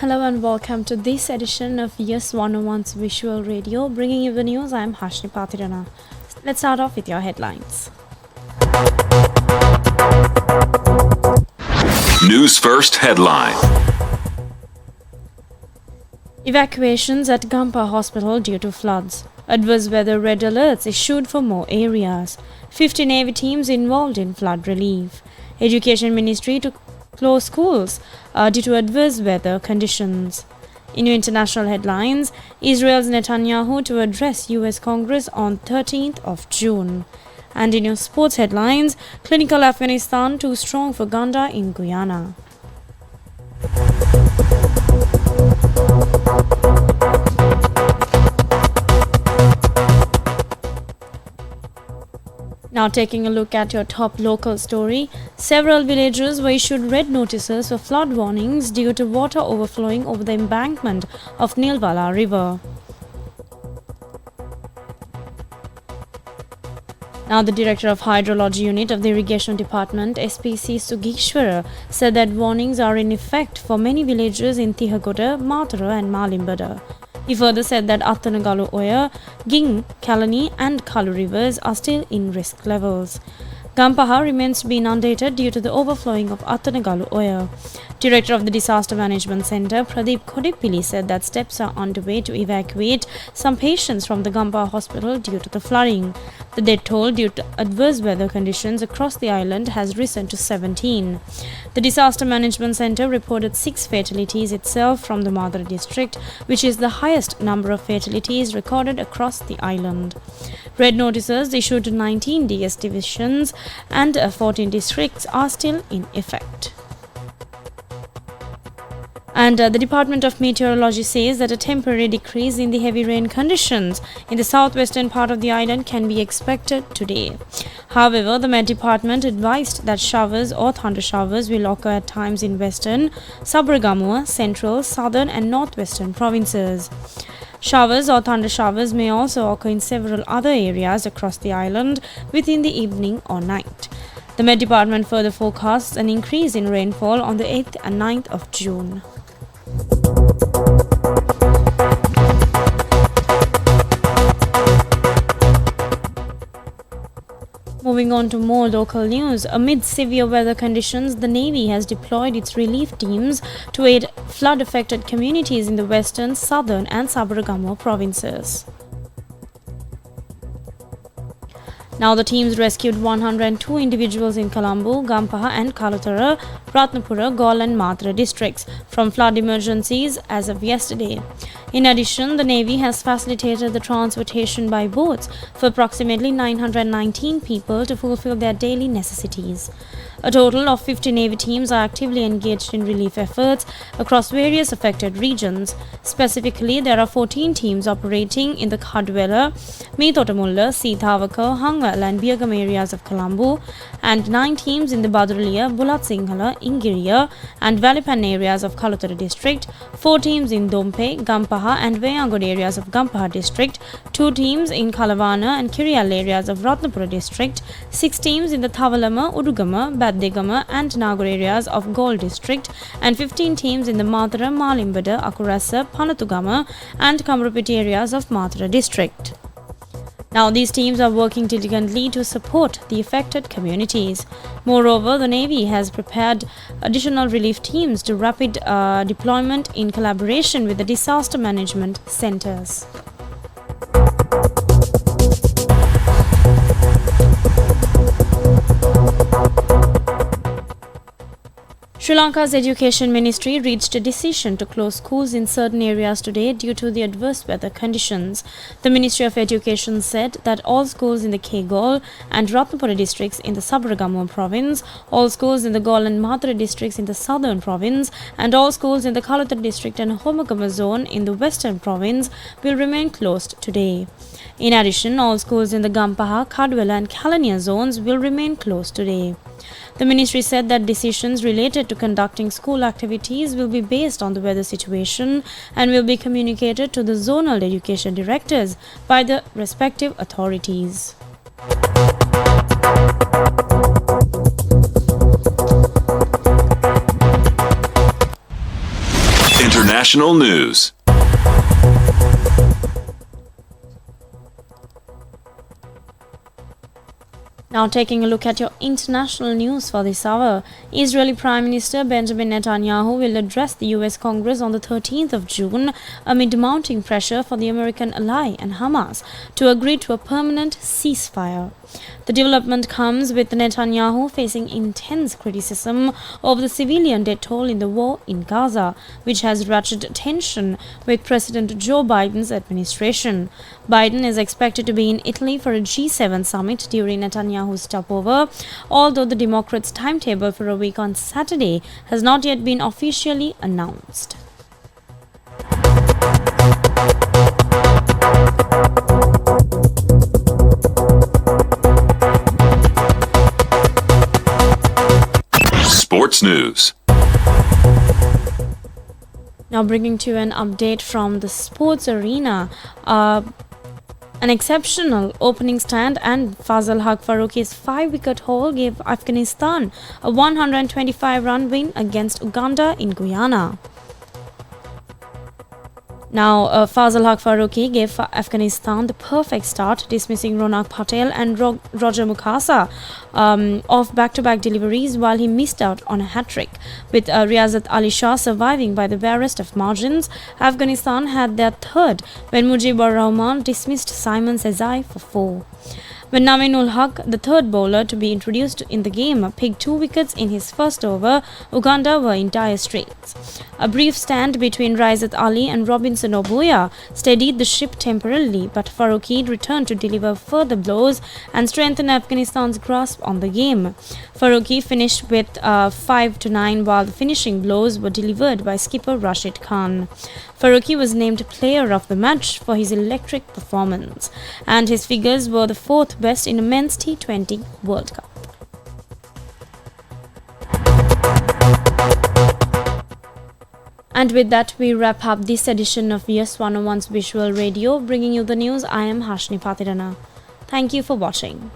Hello and welcome to this edition of Yes 101's Visual Radio. Bringing you the news, I am Hashni Patirana. Let's start off with your headlines. News First headline. Evacuations at Gampaha Hospital due to floods. Adverse weather red alerts issued for more areas. 50 Navy teams involved in flood relief. Education Ministry to close schools due to adverse weather conditions. In your international headlines, Israel's Netanyahu to address US Congress on 13th of June. And in your sports headlines, clinical Afghanistan too strong for Ganda in Guyana. Now taking a look at your top local story, several villages were issued red notices for flood warnings due to water overflowing over the embankment of Nilwala River. Now the Director of Hydrology Unit of the Irrigation Department, SPC Sugishwara, said that warnings are in effect for many villages in Tihagoda, Matara and Malimbada. He further said that Attanagalu Oya, Ging, Kalani and Kalu rivers are still in risk levels. Gampaha remains to be inundated due to the overflowing of Attanagalu Oya. Director of the Disaster Management Center, Pradeep Kodipili, said that steps are underway to evacuate some patients from the Gampaha hospital due to the flooding. The death toll due to adverse weather conditions across the island has risen to 17. The Disaster Management Center reported 6 fatalities itself from the Madara district, which is the highest number of fatalities recorded across the island. Red notices issued to 19 DS divisions and 14 districts are still in effect. And the Department of Meteorology says that a temporary decrease in the heavy rain conditions in the southwestern part of the island can be expected today. However, the Met Department advised that showers or thunder showers will occur at times in western, Sabaragamuwa, central, southern and northwestern provinces. Showers or thunder showers may also occur in several other areas across the island within the evening or night. The Met Department further forecasts an increase in rainfall on the 8th and 9th of June. Moving on to more local news, amid severe weather conditions, the Navy has deployed its relief teams to aid flood-affected communities in the western, southern and Sabaragamuwa provinces. Now the teams rescued 102 individuals in Colombo, Gampaha and Kalutara, Ratnapura, Gaul and Matara districts from flood emergencies as of yesterday. In addition, the Navy has facilitated the transportation by boats for approximately 919 people to fulfill their daily necessities. A total of 50 Navy teams are actively engaged in relief efforts across various affected regions. Specifically, there are 14 teams operating in the Khadwela, Meetotamulla, Seethawaka, Hangwal and Biyagam areas of Colombo, and 9 teams in the Badrulia, Bulat Sinhala, Ingiriya and Valipan areas of Kalutara district, 4 teams in Dompe, Gampaha and Vayangod areas of Gampaha district, 2 teams in Kalavana and Kirial areas of Ratnapura district, 6 teams in the Thavalama, Udugama, Baddegama and Nagar areas of Gaul district, and 15 teams in the Matara, Malimbada, Akurasa, Panatugama and Kamrupiti areas of Matara district. Now these teams are working diligently to support the affected communities. Moreover, the Navy has prepared additional relief teams to rapid deployment in collaboration with the disaster management centers. Sri Lanka's Education Ministry reached a decision to close schools in certain areas today due to the adverse weather conditions. The Ministry of Education said that all schools in the Gaul and Ratnapura districts in the Sabaragamuwa province, all schools in the Gaul and Matara districts in the southern province, and all schools in the Kalutara district and Homagama zone in the western province will remain closed today. In addition, all schools in the Gampaha, Kadwela and Kalania zones will remain closed today. The ministry said that decisions related to conducting school activities will be based on the weather situation and will be communicated to the zonal education directors by the respective authorities. international news. Now taking a look at your international news for this hour. Israeli Prime Minister Benjamin Netanyahu will address the US Congress on the 13th of June amid mounting pressure for the American ally and Hamas to agree to a permanent ceasefire. The development comes with Netanyahu facing intense criticism of the civilian death toll in the war in Gaza, which has ratcheted tension with President Joe Biden's administration. Biden is expected to be in Italy for a G7 summit during Netanyahu's stopover, although the Democrats' timetable for a week on Saturday has not yet been officially announced. Sports news. Now bringing to you an update from the sports arena. An exceptional opening stand and Fazal Haq Farooqi's 5-wicket haul gave Afghanistan a 125-run win against Uganda in Guyana. Now, Fazal Haq Farooqi gave Afghanistan the perfect start, dismissing Ronak Patel and Roger Mukasa off back-to-back deliveries while he missed out on a hat-trick. With Riyazat Ali Shah surviving by the barest of margins, Afghanistan had their third when Mujibur Rahman dismissed Simon Sezai for 4. When Naminul Haq, the third bowler to be introduced in the game, picked 2 wickets in his first over, Uganda were in dire straits. A brief stand between Raizat Ali and Robinson Obuya steadied the ship temporarily, but Farooqi returned to deliver further blows and strengthen Afghanistan's grasp on the game. Farooqi finished with 5-9 while the finishing blows were delivered by skipper Rashid Khan. Farooqi was named player of the match for his electric performance, and his figures were the 4th best in a men's T20 World Cup. And with that, we wrap up this edition of Yes 101's Visual Radio. Bringing you the news, I am Hashni Patirana. Thank you for watching.